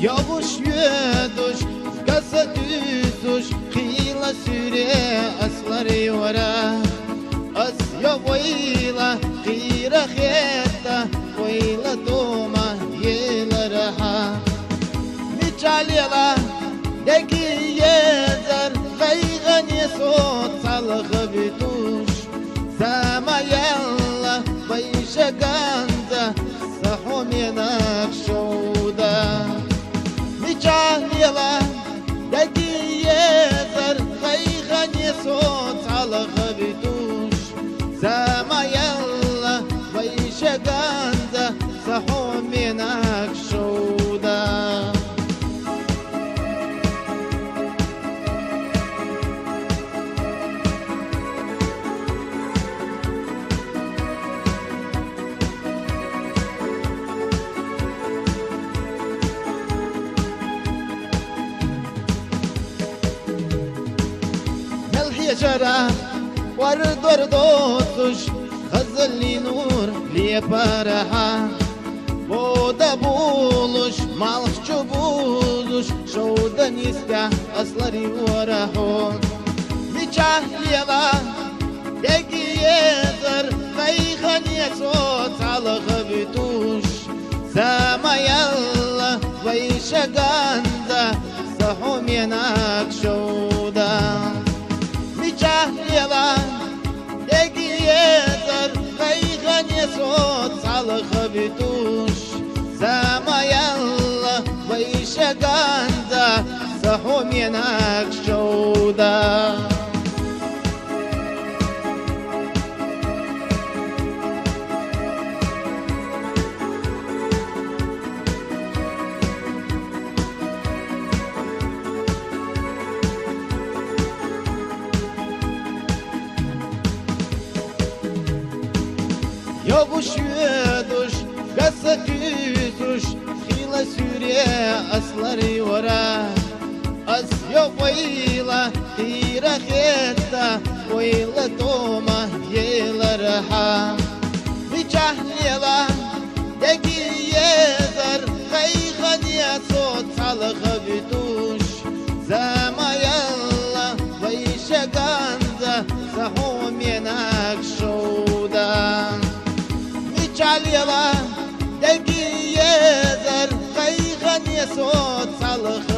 Yavuş yüduş kasa düzuş Kıyla süre asları yora As ya vayla Kıyra khetta Vayla doma Yela raha Micalila Deki yezer Gaygan yesot Salgı bituş Zama yalla Bayşa ganza Sahum yenak şouda Micalila Deki yezer Gaygan yesot Salgı bituş Zama yalla Bayşa ganza Sahum yenak şouda Jara Vardor dotuş Hazırli nur liye paraha Boda buluş Malhçu buluş Şovda niska Asları varaho Nikah liyela Degi yezer Kayhan yesot Algı bituş Zama yalla Vayşa ganda Sahum yenak şovda Micalila Degi yezer Kaygan yesot Salgı bituş Zama yalla Vayşa ganda Sahum yenak şouda Yavuş yüduş Gasa düzuş Kıyla süre asları yora Az ya vayla Kıyra khetta Vayla doma Yela raha Micalila Degi yezer Kaygan yesot Salgı bituş Zama yalla Vayşa ganza Sahum yenak şouda Micalila Degi yezer Kaygan yesot Salgı